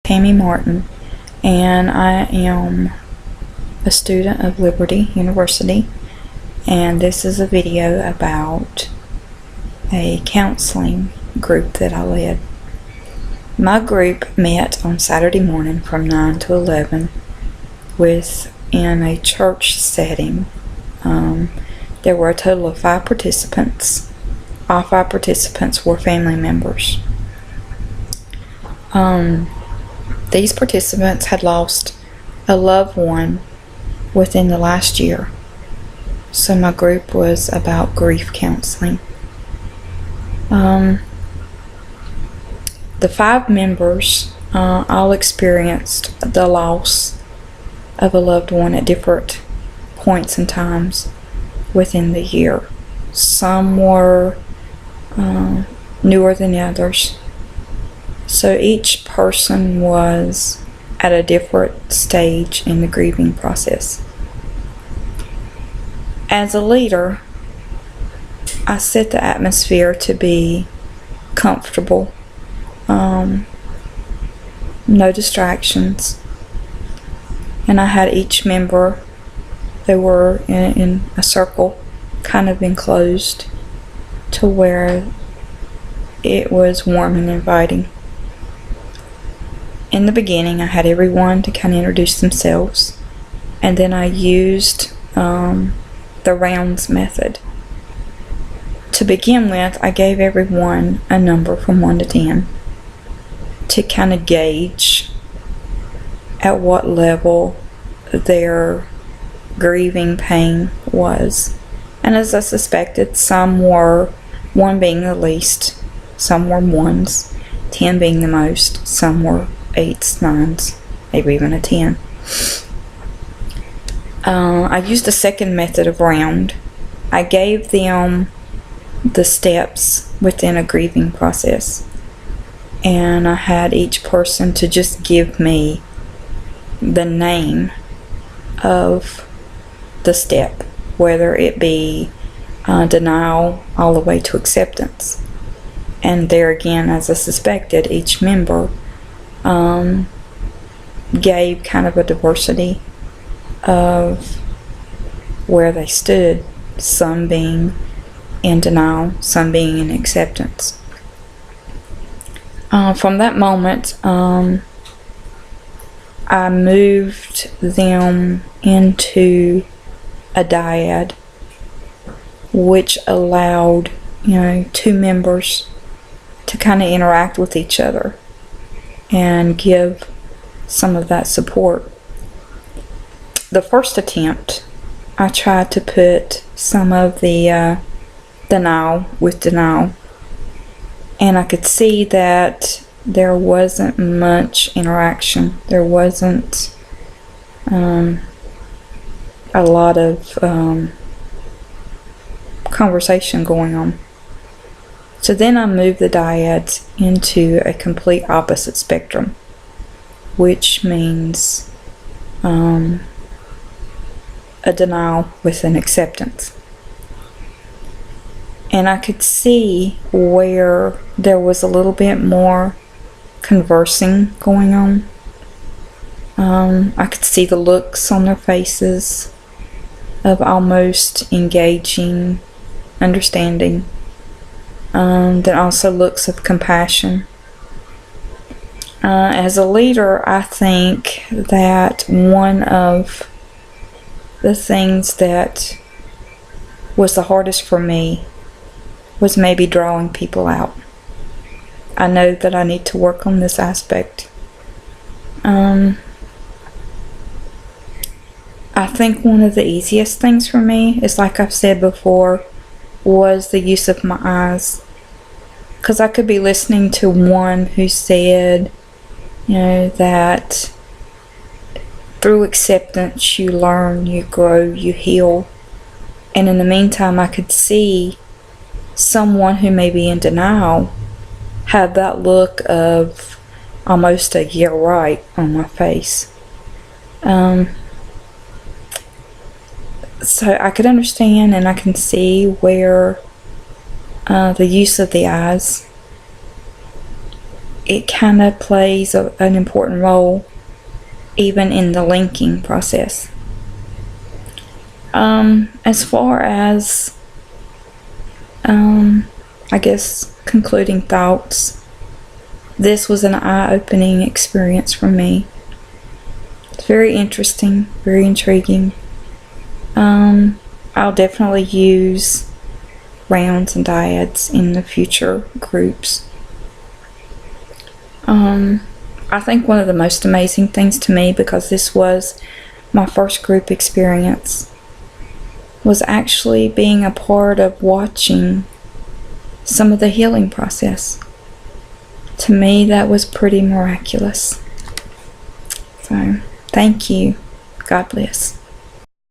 Tammy Martin, and I am a student of Liberty University, and this is a video about a counseling group that I led. My group met on Saturday morning from 9 to 11 in a church setting. There were a total of 5 participants. All 5 participants were family members. These participants had lost a loved one within the last year. So my group was about grief counseling. The 5 members all experienced the loss of a loved one at different points and times within the year. Some were newer than the others. So each person was at a different stage in the grieving process. As a leader, I set the atmosphere to be comfortable, no distractions, and I had each member, they were in a circle, kind of enclosed to where it was warm and inviting. In the beginning, I had everyone to kind of introduce themselves, and then I used the rounds method. To begin with, I gave everyone a number from 1 to 10 to kind of gauge at what level their grieving pain was. And as I suspected, some were 1 being the least, some were 1s, 10 being the most, some were 8s, 9s, maybe even a 10. I used the second method of round. I gave them the steps within a grieving process, and I had each person to just give me the name of the step, whether it be denial all the way to acceptance. And there again, as I suspected, each member gave kind of a diversity of where they stood, some being in denial, some being in acceptance. From that moment, I moved them into a dyad, which allowed 2 members to kind of interact with each other and give some of that support. The first attempt, I tried to put some of the denial with denial, and I could see that there wasn't much interaction. There wasn't a lot of conversation going on. So then I moved the dyads into a complete opposite spectrum, which means a denial with an acceptance. And I could see where there was a little bit more conversing going on. I could see the looks on their faces of almost engaging, understanding. Then also looks of compassion. As a leader, I think that one of the things that was the hardest for me was maybe drawing people out. I know that I need to work on this aspect. I think one of the easiest things for me is, like I've said before, was the use of my eyes. Because I could be listening to one who said, that through acceptance you learn, you grow, you heal. And in the meantime, I could see someone who may be in denial have that look of almost a "yeah, right" on my face. So I could understand, and I can see where the use of the eyes it kind of plays an important role even in the linking process. As far as I guess concluding thoughts, this was an eye-opening experience for me. It's very interesting, very intriguing. I'll definitely use rounds and dyads in the future groups. I think one of the most amazing things to me, because this was my first group experience, was actually being a part of watching some of the healing process. To me, that was pretty miraculous. So, thank you. God bless.